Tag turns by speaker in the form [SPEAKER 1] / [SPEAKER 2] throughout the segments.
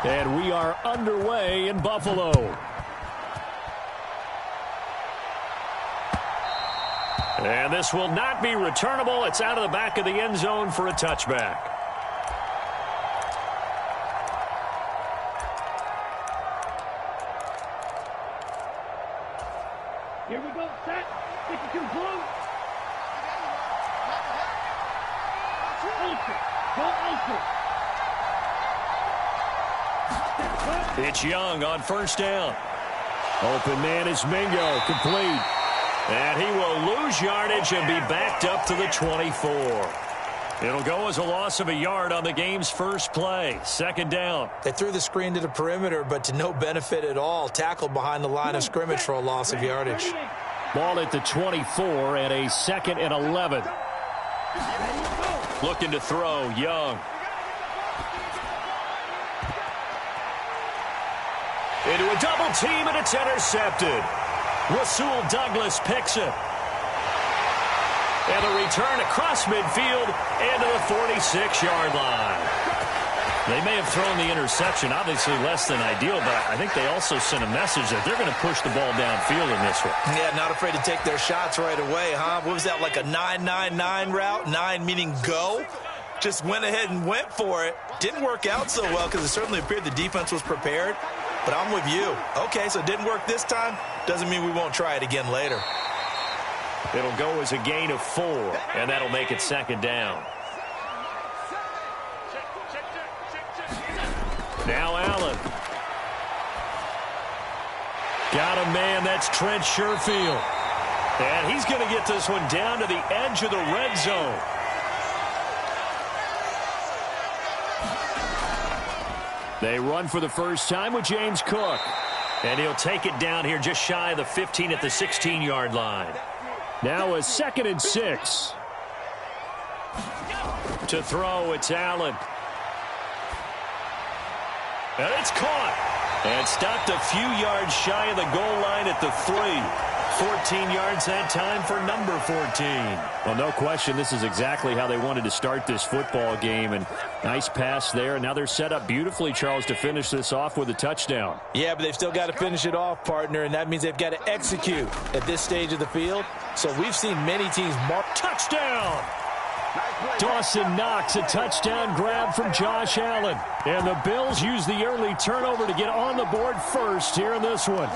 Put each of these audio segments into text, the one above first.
[SPEAKER 1] And we are underway in Buffalo. And this will not be returnable. It's out of the back of the end zone for a touchback.
[SPEAKER 2] Here we go, set. 52 blue. Ultra. Go ultra.
[SPEAKER 1] It's Young on first down. Open man is Mingo, complete. And he will lose yardage and be backed up to the 24. It'll go as a loss of a yard on the game's first play. Second down.
[SPEAKER 3] They threw the screen to the perimeter, but to no benefit at all. Tackled behind the line of scrimmage for a loss of yardage.
[SPEAKER 1] Ball at the 24 and a 2nd and 11. Looking to throw, Young. Into a double team, and it's intercepted. Rasul Douglas picks it. And a return across midfield into the 46-yard line. They may have thrown the interception, obviously less than ideal, but I think they also sent a message that they're going to push the ball downfield in this one.
[SPEAKER 3] Yeah, not afraid to take their shots right away, huh? What was that, like a 9-9-9 route? 9 meaning go? Just went ahead and went for it. Didn't work out so well because it certainly appeared the defense was prepared. But I'm with you. Okay, so it didn't work this time. Doesn't mean we won't try it again later.
[SPEAKER 1] It'll go as a gain of 4, and that'll make it second down. Now Allen. Got a man, that's Trent Sherfield. And he's going to get this one down to the edge of the red zone. They run for the first time with James Cook. And he'll take it down here just shy of the 15 at the 16-yard line. Now a 2nd and 6. To throw, it's Allen. And it's caught. And stopped a few yards shy of the goal line at the 3. 14 yards that time for number 14. Well, no question, this is exactly how they wanted to start this football game. And nice pass there. And now they're set up beautifully, Charles, to finish this off with a touchdown.
[SPEAKER 3] Yeah, but they've still got to finish it off, partner, and that means they've got to execute at this stage of the field. So we've seen many teams mark.
[SPEAKER 1] Touchdown! Dawson Knox, a touchdown grab from Josh Allen. And the Bills use the early turnover to get on the board first here in this one.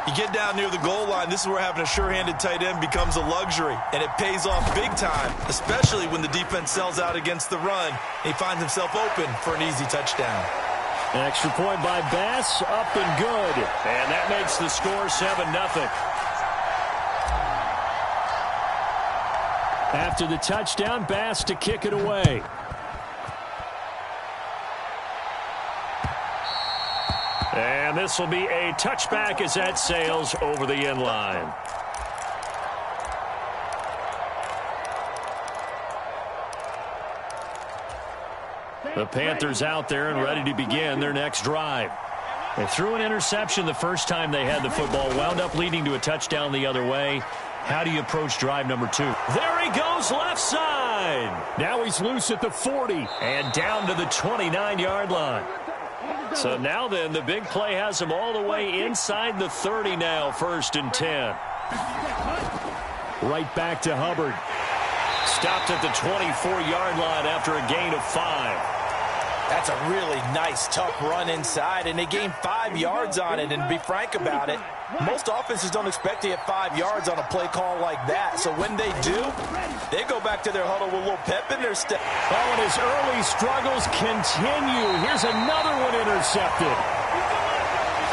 [SPEAKER 3] You get down near the goal line, this is where having a sure-handed tight end becomes a luxury, and it pays off big time, especially when the defense sells out against the run. He finds himself open for an easy touchdown.
[SPEAKER 1] An extra point by Bass, up and good. And that makes the score 7-0. After the touchdown, Bass to kick it away. And this will be a touchback as that sails over the end line. The Panthers out there and ready to begin their next drive. They threw an interception the first time they had the football, wound up leading to a touchdown the other way. How do you approach drive number 2? There he goes, left side. Now he's loose at the 40 and down to the 29-yard line. So now then, the big play has him all the way inside the 30 now, 1st and 10. Right back to Hubbard. Stopped at the 24-yard line after a gain of 5.
[SPEAKER 3] That's a really nice, tough run inside, and they gained 5 yards on it. And to be frank about it, most offenses don't expect to get 5 yards on a play call like that. So when they do, they go back to their huddle with a little pep in their step.
[SPEAKER 1] Oh, and his early struggles continue. Here's another one intercepted.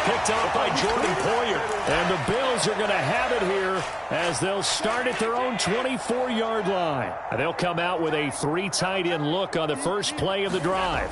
[SPEAKER 1] Picked up by Jordan Poyer. And the Bills are going to have it here as they'll start at their own 24-yard line. They'll come out with a 3 tight end look on the first play of the drive.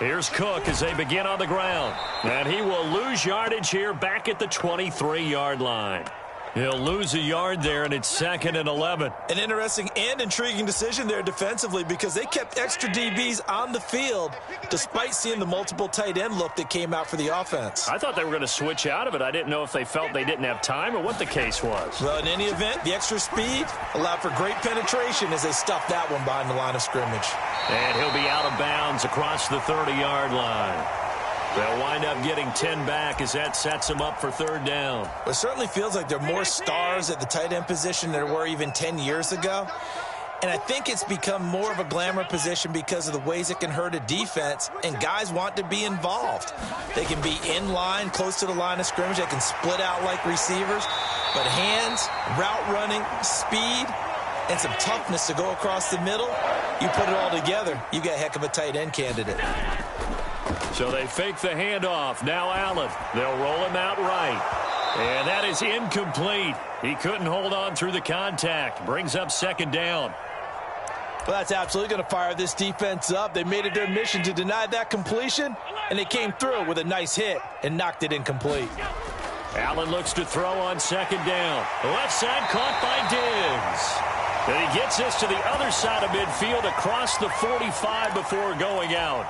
[SPEAKER 1] Here's Cook as they begin on the ground. And he will lose yardage here back at the 23-yard line. He'll lose a yard there, and it's 2nd and 11.
[SPEAKER 3] An interesting and intriguing decision there defensively because they kept extra DBs on the field despite seeing the multiple tight end look that came out for the offense.
[SPEAKER 1] I thought they were going to switch out of it. I didn't know if they felt they didn't have time or what the case was.
[SPEAKER 3] Well, in any event, the extra speed allowed for great penetration as they stuffed that one behind the line of scrimmage.
[SPEAKER 1] And he'll be out of bounds downs across the 30-yard line. They'll wind up getting 10 back as that sets them up for third down.
[SPEAKER 3] Well, it certainly feels like there are more stars at the tight end position than there were even 10 years ago. And I think it's become more of a glamour position because of the ways it can hurt a defense, and guys want to be involved. They can be in line, close to the line of scrimmage. They can split out like receivers. But hands, route running, speed, and some toughness to go across the middle, you put it all together, you got a heck of a tight end candidate.
[SPEAKER 1] So they fake the handoff. Now Allen. They'll roll him out right. And that is incomplete. He couldn't hold on through the contact. Brings up second down.
[SPEAKER 3] Well, that's absolutely going to fire this defense up. They made it their mission to deny that completion, and they came through with a nice hit and knocked it incomplete.
[SPEAKER 1] Allen looks to throw on second down. Left side caught by Diggs. And he gets this to the other side of midfield across the 45 before going out.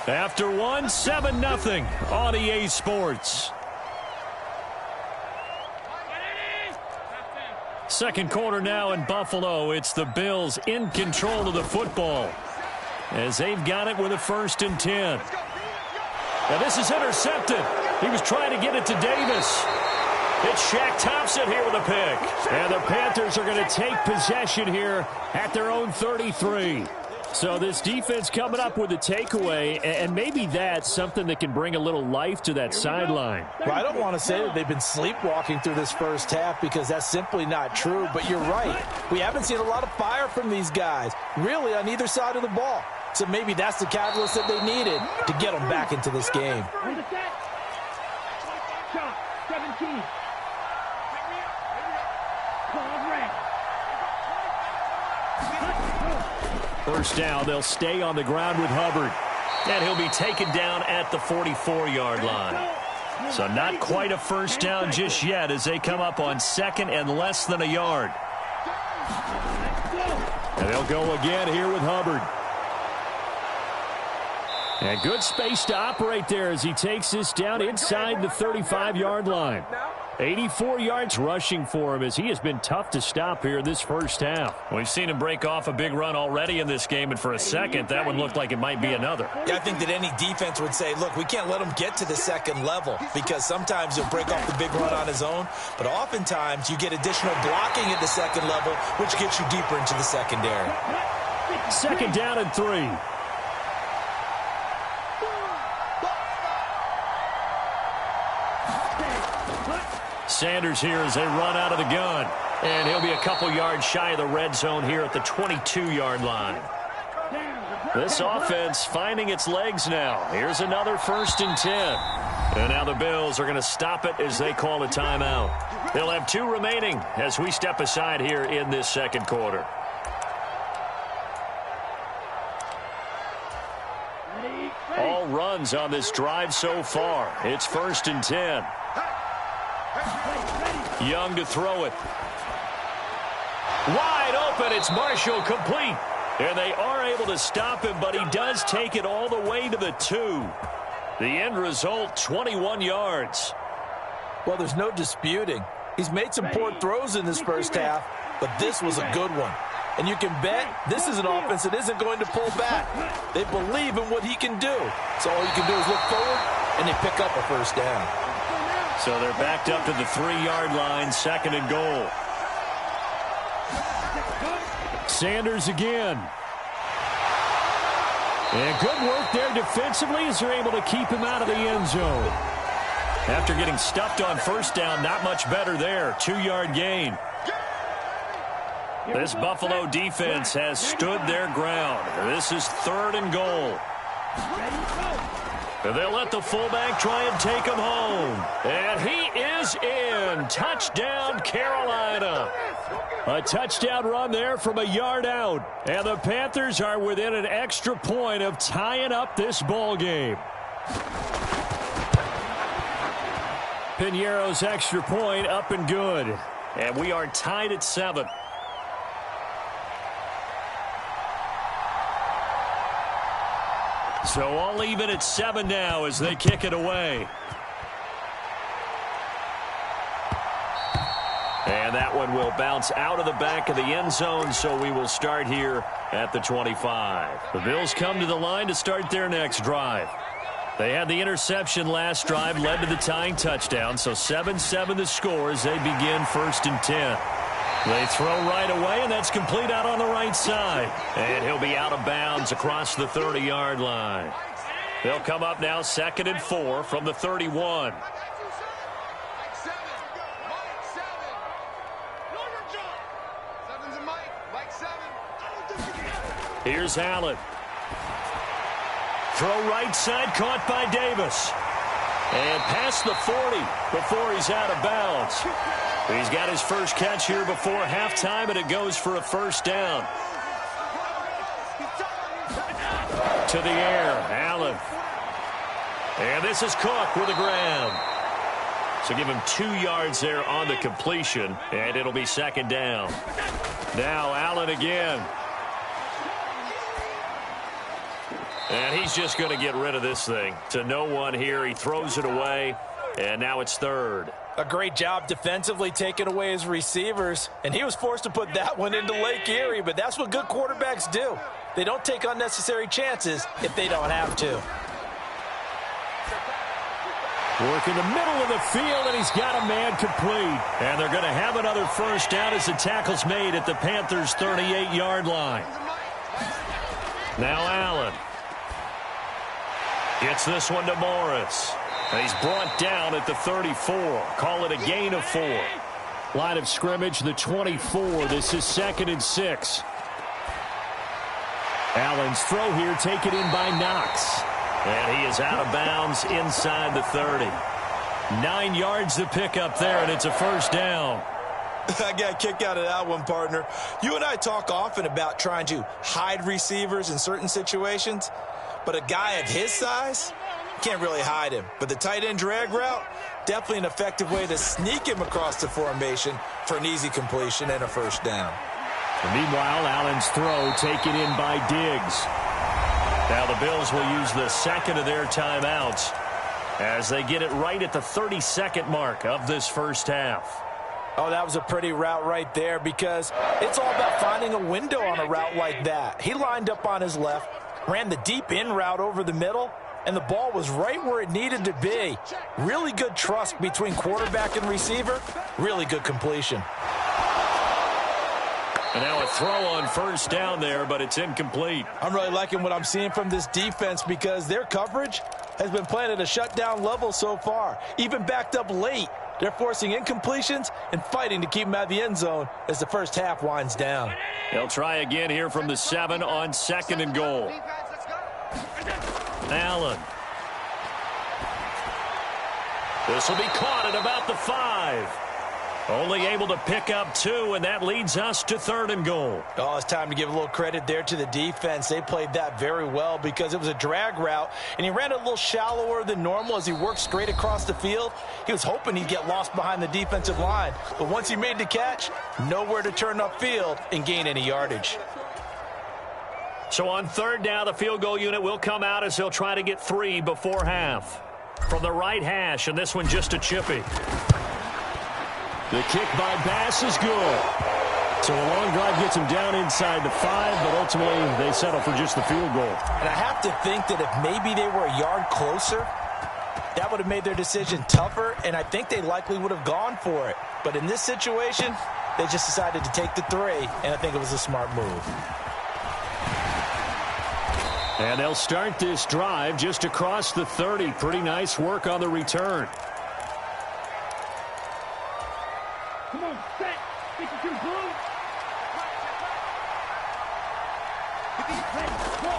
[SPEAKER 1] After one, 7-0 on EA Sports. Second quarter now in Buffalo. It's the Bills in control of the football as they've got it with a 1st and 10. Now this is intercepted. He was trying to get it to Davis. It's Shaq Thompson here with a pick. And the Panthers are going to take possession here at their own 33. So this defense coming up with a takeaway, and maybe that's something that can bring a little life to that sideline.
[SPEAKER 3] Well, I don't want to say that they've been sleepwalking through this first half because that's simply not true, but you're right. We haven't seen a lot of fire from these guys, really on either side of the ball. So maybe that's the catalyst that they needed to get them back into this game.
[SPEAKER 2] 17.
[SPEAKER 1] First down, they'll stay on the ground with Hubbard. And he'll be taken down at the 44-yard line. So not quite a first down just yet as they come up on second and less than a yard. And they'll go again here with Hubbard. And good space to operate there as he takes this down inside the 35-yard line. 84 yards rushing for him as he has been tough to stop here in this first half. We've seen him break off a big run already in this game, and for a second, that one looked like it might be another.
[SPEAKER 3] Yeah, I think that any defense would say, look, we can't let him get to the second level because sometimes he'll break off the big run on his own, but oftentimes you get additional blocking at the second level, which gets you deeper into the secondary.
[SPEAKER 1] Second down and 3. Sanders here as they run out of the gun. And he'll be a couple yards shy of the red zone here at the 22-yard line. This offense finding its legs now. Here's another 1st and 10. And now the Bills are going to stop it as they call a timeout. They'll have 2 remaining as we step aside here in this second quarter. All runs on this drive so far. It's 1st and 10. Young to throw it. Wide open. It's Marshall complete. And they are able to stop him, but he does take it all the way to the 2. The end result, 21 yards.
[SPEAKER 3] Well, there's no disputing. He's made some poor throws in this first half, but this was a good one. And you can bet this is an offense that isn't going to pull back. They believe in what he can do. So all you can do is look forward, and they pick up a first down.
[SPEAKER 1] So they're backed up to the 3-yard line, 2nd and goal. Sanders again. And good work there defensively as they're able to keep him out of the end zone. After getting stuffed on first down, not much better there. 2-yard gain. This Buffalo defense has stood their ground. This is 3rd and goal. And they'll let the fullback try and take him home. And he is in. Touchdown, Carolina. A touchdown run there from a yard out. And the Panthers are within an extra point of tying up this ball game. Piñeiro's extra point up and good. And we are tied at 7. So all even at 7 now as they kick it away. And that one will bounce out of the back of the end zone, so we will start here at the 25. The Bills come to the line to start their next drive. They had the interception last drive, led to the tying touchdown, so 7-7 the score as they begin 1st and 10. They throw right away, and that's complete out on the right side. And he'll be out of bounds across the 30-yard line. They'll come up now 2nd and 4 from the 31. Here's Allen. Throw right side, caught by Davis. And past the 40 before he's out of bounds. He's got his first catch here before halftime, and it goes for a 1st down. To the air, Allen. And this is Cook with a grab. So give him 2 yards there on the completion, and it'll be 2nd down. Now Allen again. And he's just going to get rid of this thing. To no one here. He throws it away, and now it's 3rd.
[SPEAKER 3] A great job defensively taking away his receivers, and he was forced to put that one into Lake Erie, but that's what good quarterbacks do. They don't take unnecessary chances if they don't have to.
[SPEAKER 1] Work in the middle of the field, and he's got a man complete. And they're going to have another 1st down as the tackle's made at the Panthers' 38-yard line. Now Allen. Gets this one to Morris. And he's brought down at the 34. Call it a gain of 4. Line of scrimmage, the 24. This is 2nd and 6. Allen's throw here taken in by Knox. And he is out of bounds inside the 30. 9 yards to pick up there, and it's a 1st down.
[SPEAKER 3] I got a kick out of that one, partner. You and I talk often about trying to hide receivers in certain situations, but a guy of his size, can't really hide him. But the tight end drag route, definitely an effective way to sneak him across the formation for an easy completion and a 1st down.
[SPEAKER 1] And meanwhile, Allen's throw taken in by Diggs. Now the Bills will use the 2nd of their timeouts as they get it right at the 32nd mark of this 1st half.
[SPEAKER 3] Oh, that was a pretty route right there because it's all about finding a window on a route like that. He lined up on his left, ran the deep in route over the middle, and the ball was right where it needed to be. Really good trust between quarterback and receiver. Really good completion.
[SPEAKER 1] And now a throw on 1st down there, but it's incomplete.
[SPEAKER 3] I'm really liking what I'm seeing from this defense because their coverage has been playing at a shutdown level so far. Even backed up late, they're forcing incompletions and fighting to keep them out of the end zone as the 1st half winds down.
[SPEAKER 1] They'll try again here from the 7 on 2nd and goal. Allen. This will be caught at about the 5. Only able to pick up 2, and that leads us to 3rd and goal.
[SPEAKER 3] Oh, it's time to give a little credit there to the defense. They played that very well because it was a drag route, and he ran it a little shallower than normal as he worked straight across the field. He was hoping he'd get lost behind the defensive line, but once he made the catch, nowhere to turn upfield and gain any yardage.
[SPEAKER 1] So on 3rd down, the field goal unit will come out as they'll try to get 3 before half. From the right hash, and this one just a chippy. The kick by Bass is good. So a long drive gets him down inside the 5, but ultimately they settle for just the field goal.
[SPEAKER 3] And I have to think that if maybe they were a yard closer, that would have made their decision tougher, and I think they likely would have gone for it. But in this situation, they just decided to take the 3, and I think it was a smart move.
[SPEAKER 1] And they'll start this drive just across the 30. Pretty nice work on the return.
[SPEAKER 2] Come on, set. 52 blue.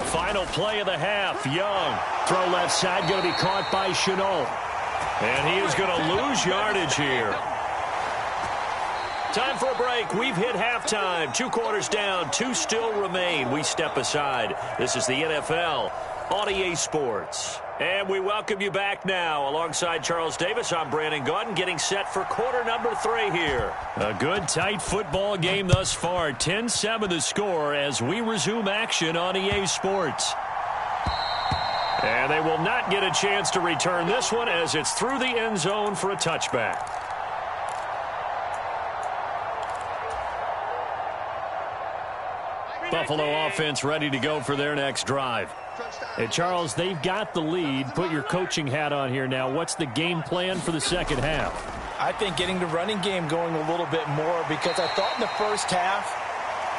[SPEAKER 1] Final play of the half. Young. Throw left side, going to be caught by Chenault. And he is going to lose yardage here. Time for a break. We've hit halftime. 2 quarters down. 2 still remain. We step aside. This is the NFL on EA Sports. And we welcome you back now. Alongside Charles Davis, I'm Brandon Gaudin, getting set for quarter number 3 here. A good, tight football game thus far. 10-7 the score as we resume action on EA Sports. And they will not get a chance to return this one as it's through the end zone for a touchback. Buffalo offense ready to go for their next drive. Hey, Charles, they've got the lead. Put your coaching hat on here now. What's the game plan for the second half?
[SPEAKER 3] I think getting the running game going a little bit more, because I thought in the first half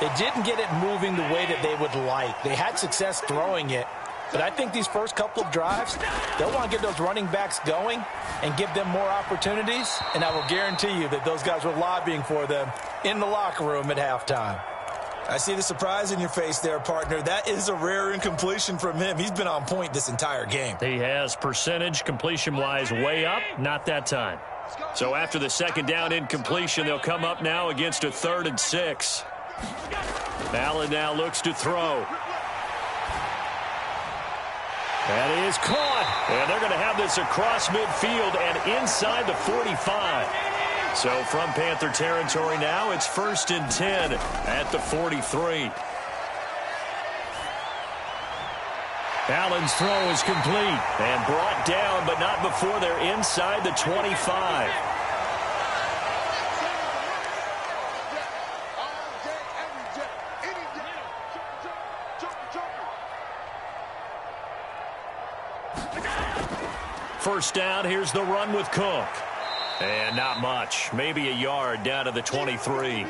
[SPEAKER 3] they didn't get it moving the way that they would like. They had success throwing it, but I think these first couple of drives, they'll want to get those running backs going and give them more opportunities, and I will guarantee you that those guys were lobbying for them in the locker room at halftime. I see the surprise in your face there, partner. That is a rare incompletion from him. He's been on point this entire game.
[SPEAKER 1] He has percentage completion-wise way up, not that time. So after the second down incompletion, they'll come up now against a 3rd and 6. Allen now looks to throw. That is caught. And they're going to have this across midfield and inside the 45. So from Panther territory now, it's 1st and 10 at the 43. Allen's throw is complete and brought down, but not before they're inside the 25. First down, here's the run with Cook. And not much, maybe a yard down to the 23.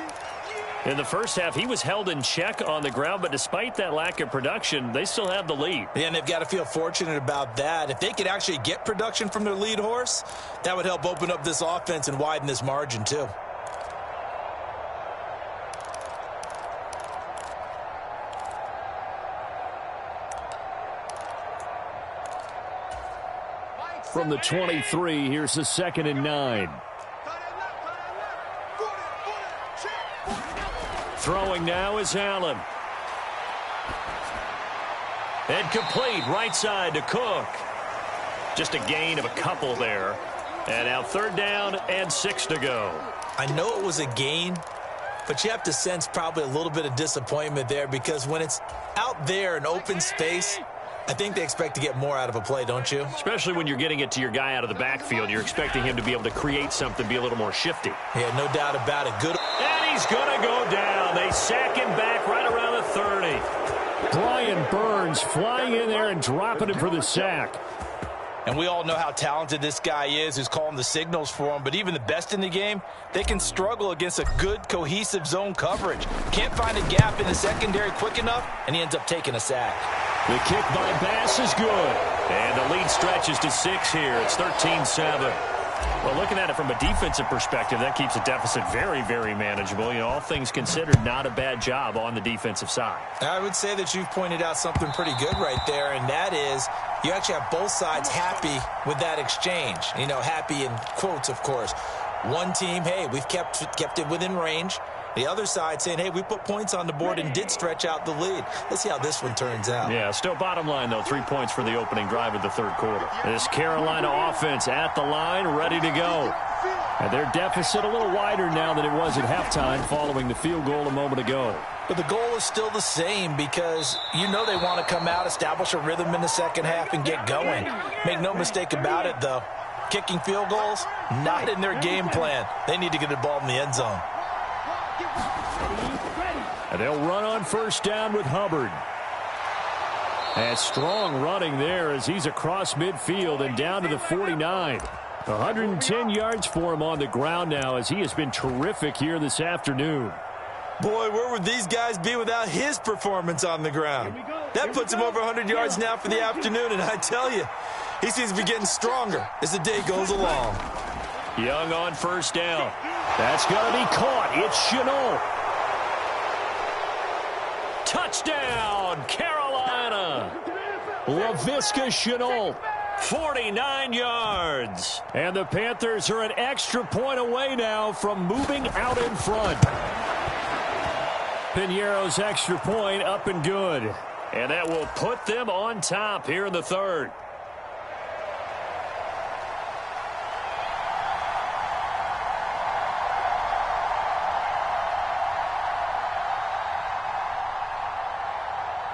[SPEAKER 1] In the first half, he was held in check on the ground, but despite that lack of production, they still have the lead.
[SPEAKER 3] Yeah, and they've got to feel fortunate about that. If they could actually get production from their lead horse, that would help open up this offense and widen this margin too.
[SPEAKER 1] From the 23, here's the 2nd and 9. Throwing now is Allen. And complete, right side to Cook. Just a gain of a couple there. And now 3rd down and 6 to go.
[SPEAKER 3] I know it was a gain, but you have to sense probably a little bit of disappointment there, because when it's out there in open space, I think they expect to get more out of a play, don't you?
[SPEAKER 1] Especially when you're getting it to your guy out of the backfield. You're expecting him to be able to create something, be a little more shifty.
[SPEAKER 3] Yeah, no doubt about it. Good.
[SPEAKER 1] And he's going to go down. They sack him back right around the 30. Brian Burns flying in there and dropping him for the sack.
[SPEAKER 3] And we all know how talented this guy is, who's calling the signals for him. But even the best in the game, they can struggle against a good, cohesive zone coverage. Can't find a gap in the secondary quick enough, and he ends up taking a sack.
[SPEAKER 1] The kick by Bass is good. And the lead stretches to 6 here. It's 13-7. Well, looking at it from a defensive perspective, that keeps the deficit very, very manageable. You know, all things considered, not a bad job on the defensive side.
[SPEAKER 3] I would say that you've pointed out something pretty good right there, and that is you actually have both sides happy with that exchange. You know, happy in quotes, of course. One team, hey, we've kept it within range. The other side saying, hey, we put points on the board and did stretch out the lead. Let's see how this one turns out.
[SPEAKER 1] Yeah, still bottom line, though, 3 points for the opening drive of the 3rd quarter. This Carolina offense at the line, ready to go. And their deficit a little wider now than it was at halftime following the field goal a moment ago.
[SPEAKER 3] But the goal is still the same, because you know they want to come out, establish a rhythm in the second half, and get going. Make no mistake about it, though. Kicking field goals, not in their game plan. They need to get the ball in the end zone.
[SPEAKER 1] And they'll run on 1st down with Hubbard. And strong running there as he's across midfield and down to the 49. 110 yards for him on the ground now, as he has been terrific here this afternoon.
[SPEAKER 3] Boy, where would these guys be without his performance on the ground? That puts him over 100 yards now for the afternoon, and I tell you, he seems to be getting stronger as the day goes along.
[SPEAKER 1] Young on 1st down. That's going to be caught. It's Chenault. Touchdown, Carolina. Laviska Chenault, 49 yards. And the Panthers are an extra point away now from moving out in front. Piñeiro's extra point up and good. And that will put them on top here in the 3rd.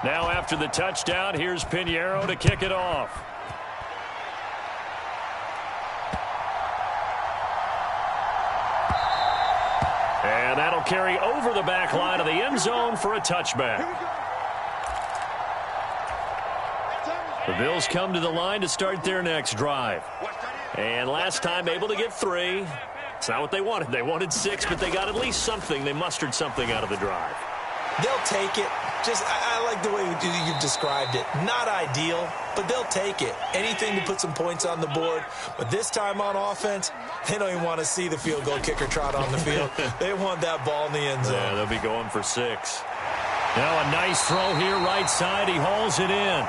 [SPEAKER 1] Now after the touchdown, here's Piñeiro to kick it off. And that'll carry over the back line of the end zone for a touchback. The Bills come to the line to start their next drive. And last time able to get 3. It's not what they wanted. They wanted 6, but they got at least something. They mustered something out of the drive.
[SPEAKER 3] They'll take it. I like the way you described it. Not ideal, but they'll take it. Anything to put some points on the board. But this time on offense, they don't even want to see the field goal kicker trot on the field. They want that ball in the end zone.
[SPEAKER 1] Yeah, they'll be going for 6. Now a nice throw here right side. He hauls it in.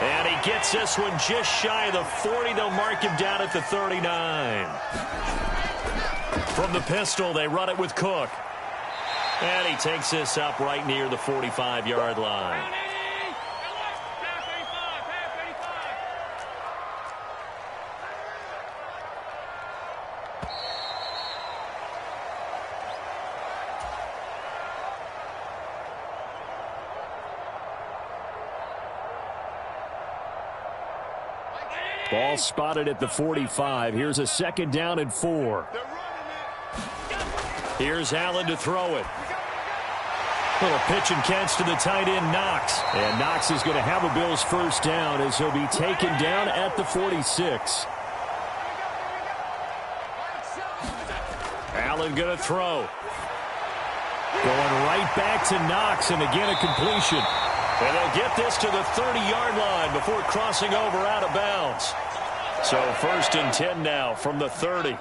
[SPEAKER 1] And he gets this one just shy of the 40. They'll mark him down at the 39. From the pistol, they run it with Cook. And he takes this up right near the 45-yard line. Ball spotted at the 45. Here's a 2nd down and 4. Here's Allen to throw it. Little pitch and catch to the tight end, Knox. And Knox is going to have a Bills 1st down as he'll be taken down at the 46. Allen going to throw. Going right back to Knox, and again a completion. And they'll get this to the 30-yard line before crossing over out of bounds. So 1st and 10 now from the 30.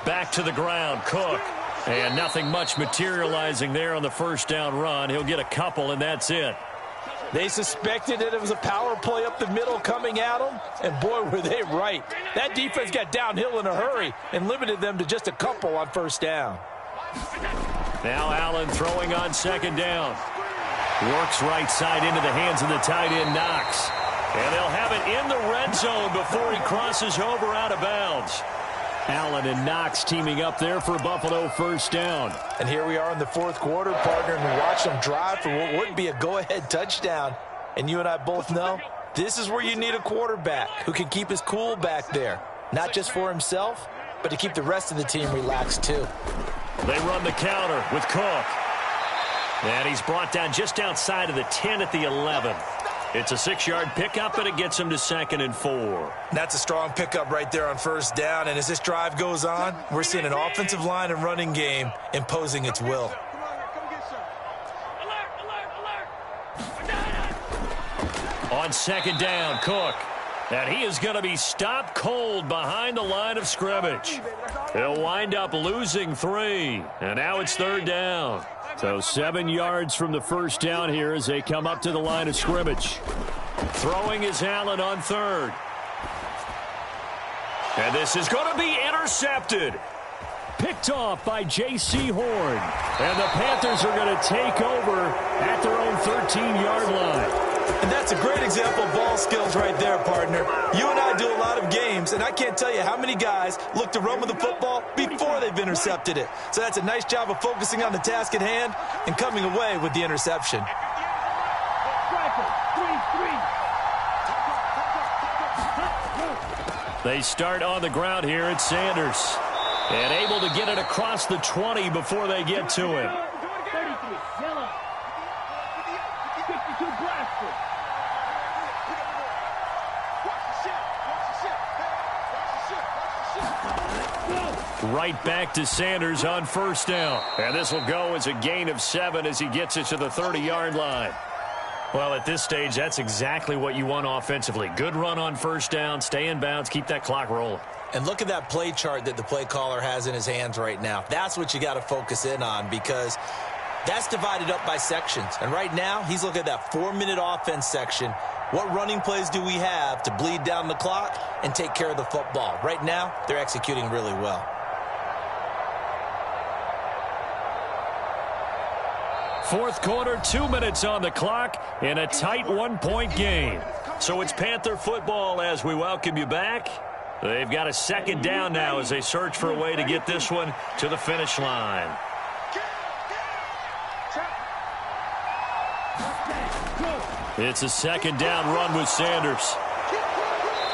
[SPEAKER 1] Back to the ground, Cook. And nothing much materializing there on the 1st down run. He'll get a couple, and that's it.
[SPEAKER 3] They suspected that it was a power play up the middle coming at them, and boy, were they right. That defense got downhill in a hurry and limited them to just a couple on 1st down.
[SPEAKER 1] Now Allen throwing on 2nd down. Works right side into the hands of the tight end, Knox. And they'll have it in the red zone before he crosses over out of bounds. Allen and Knox teaming up there for Buffalo 1st down.
[SPEAKER 3] And here we are in the 4th quarter, partner, and we watch them drive for what would be a go-ahead touchdown. And you and I both know this is where you need a quarterback who can keep his cool back there. Not just for himself, but to keep the rest of the team relaxed too.
[SPEAKER 1] They run the counter with Cook. And he's brought down just outside of the 10 at the 11. It's a 6-yard pickup, and it gets him to 2nd and 4.
[SPEAKER 3] That's a strong pickup right there on 1st down. And as this drive goes on, we're seeing an offensive line and running game imposing its will.
[SPEAKER 1] On 2nd down, Cook. And he is going to be stopped cold behind the line of scrimmage. He'll wind up losing 3. And now it's 3rd down. So 7 yards from the 1st down here as they come up to the line of scrimmage. Throwing is Allen on 3rd. And this is going to be intercepted. Picked off by J.C. Horn. And the Panthers are going to take over at their own 13-yard line.
[SPEAKER 3] And that's a great example of ball skills right there, partner. You and I do a lot of games, and I can't tell you how many guys look to run with the football before they've intercepted it. So that's a nice job of focusing on the task at hand and coming away with the interception.
[SPEAKER 1] They start on the ground here at Sanders. And able to get it across the 20 before they get to him. Right back to Sanders on 1st down. And this will go as a gain of 7 as he gets it to the 30-yard line. Well, at this stage, that's exactly what you want offensively. Good run on 1st down, stay in bounds, keep that clock rolling.
[SPEAKER 3] And look at that play chart that the play caller has in his hands right now. That's what you got to focus in on because that's divided up by sections. And right now, he's looking at that 4-minute offense section. What running plays do we have to bleed down the clock and take care of the football? Right now, they're executing really well.
[SPEAKER 1] Fourth quarter, 2 minutes on the clock in a tight 1-point game. So it's Panther football as we welcome you back. They've got a 2nd down now as they search for a way to get this one to the finish line. It's a 2nd down run with Sanders.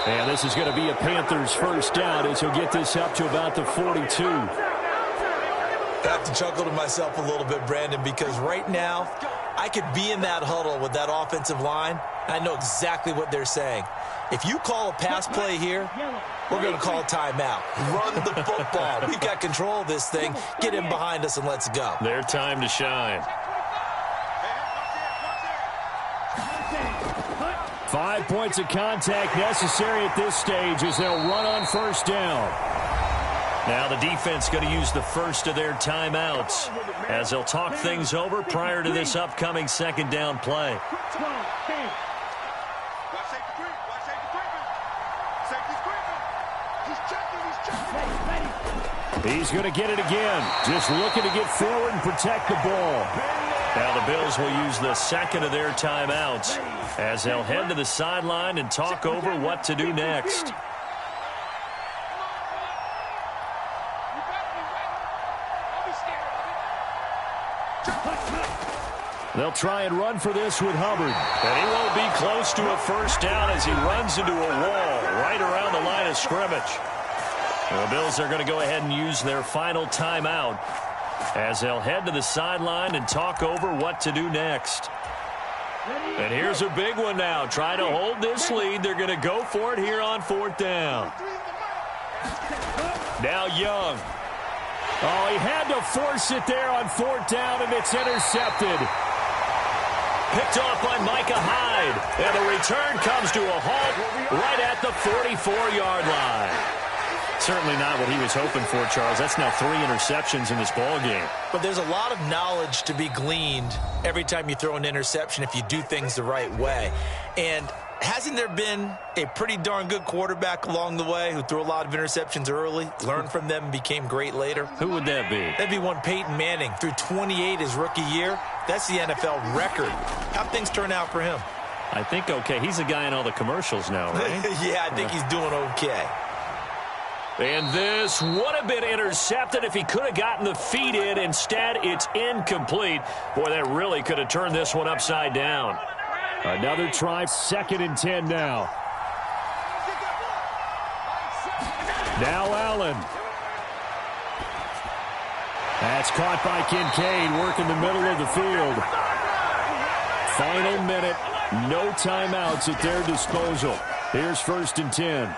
[SPEAKER 1] And this is going to be a Panthers first down as he'll get this up to about the 42.
[SPEAKER 3] I have to chuckle to myself a little bit, Brandon, because right now I could be in that huddle with that offensive line. I know exactly what they're saying. If you call a pass play here, we're going to call a timeout. Run the football. We've got control of this thing. Get him behind us and let's go.
[SPEAKER 1] Their time to shine. 5 points of contact necessary at this stage as they'll run on first down. Now the defense going to use the first of their timeouts as they'll talk things over prior to this upcoming second down play. He's going to get it again. Just looking to get forward and protect the ball. Now the Bills will use the second of their timeouts as they'll head to the sideline and talk over what to do next. They'll try and run for this with Hubbard. And he won't be close to a first down as he runs into a wall right around the line of scrimmage. The Bills are going to go ahead and use their final timeout as they'll head to the sideline and talk over what to do next. And here's a big one now. Trying to hold this lead. They're going to go for it here on fourth down. Now Young. Oh, he had to force it there on fourth down, and it's intercepted. Picked off by Micah Hyde. And the return comes to a halt right at the 44-yard line. Certainly not what he was hoping for, Charles. That's now 3 interceptions in this ball game.
[SPEAKER 3] But there's a lot of knowledge to be gleaned every time you throw an interception if you do things the right way. And hasn't there been a pretty darn good quarterback along the way who threw a lot of interceptions early, learned from them, and became great later?
[SPEAKER 1] Who would that be?
[SPEAKER 3] That'd be one Peyton Manning. Threw 28 his rookie year. That's the NFL record. How'd things turn out for him?
[SPEAKER 1] I think okay. He's a guy in all the commercials now, right?
[SPEAKER 3] Yeah, I think he's doing okay.
[SPEAKER 1] And this would have been intercepted if he could have gotten the feet in. Instead, it's incomplete. Boy, that really could have turned this one upside down. Another try, 2nd and 10 now. Now Allen. That's caught by Kincaid, working the middle of the field. Final minute, no timeouts at their disposal. Here's 1st and 10.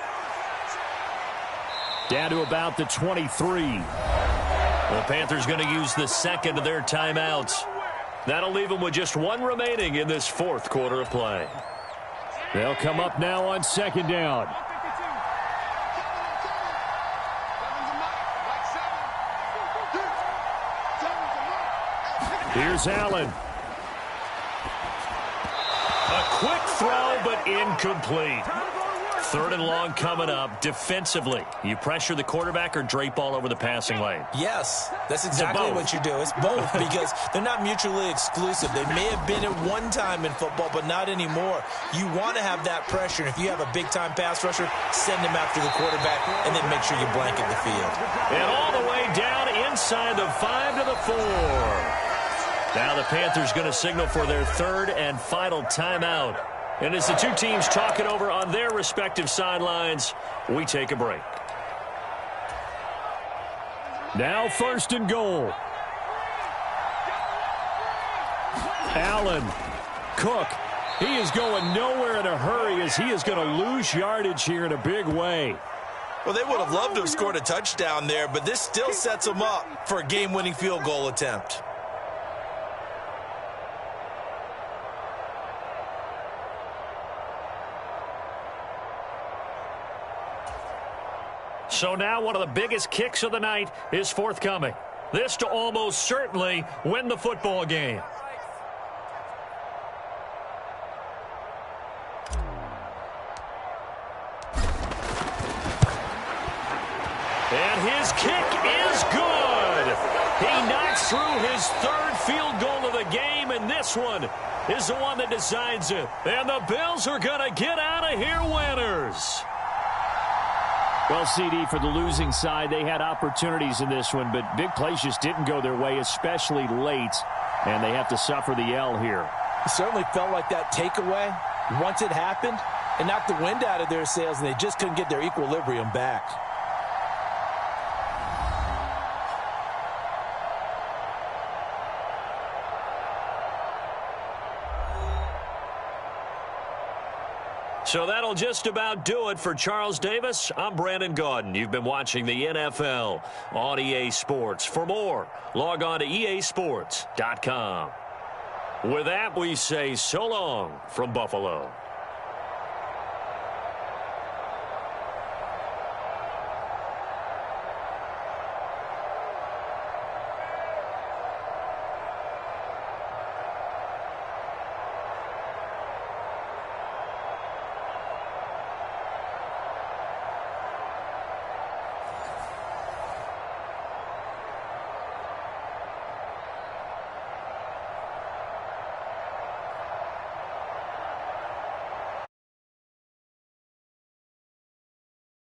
[SPEAKER 1] Down to about the 23. The Panthers going to use the second of their timeouts. That'll leave them with just 1 remaining in this 4th quarter of play. They'll come up now on 2nd down. Here's Allen. A quick throw, but incomplete. 3rd and long coming up. Defensively, you pressure the quarterback or drape all over the passing lane?
[SPEAKER 3] Yes, that's exactly what you do. It's both because they're not mutually exclusive. They may have been at one time in football, but not anymore. You want to have that pressure. If you have a big-time pass rusher, send him after the quarterback and then make sure you blanket the field.
[SPEAKER 1] And all the way down inside the 5 to the 4. Now the Panthers going to signal for their 3rd and final timeout. And as the two teams talk it over on their respective sidelines, we take a break. Now 1st and goal. Allen. Cook. He is going nowhere in a hurry as he is going to lose yardage here in a big way.
[SPEAKER 3] Well, they would have loved to have scored a touchdown there, but this still sets them up for a game-winning field goal attempt.
[SPEAKER 1] So now one of the biggest kicks of the night is forthcoming. This to almost certainly win the football game. And his kick is good. He knocks through his 3rd field goal of the game, and this one is the one that decides it. And the Bills are going to get out of here winners. Well, CD, for the losing side, they had opportunities in this one, but big plays just didn't go their way, especially late, and they have to suffer the L here.
[SPEAKER 3] It certainly felt like that takeaway, once it happened, and knocked the wind out of their sails, and they just couldn't get their equilibrium back.
[SPEAKER 1] So that'll just about do it for Charles Davis. I'm Brandon Gaudin. You've been watching the NFL on EA Sports. For more, log on to easports.com. With that, we say so long from Buffalo.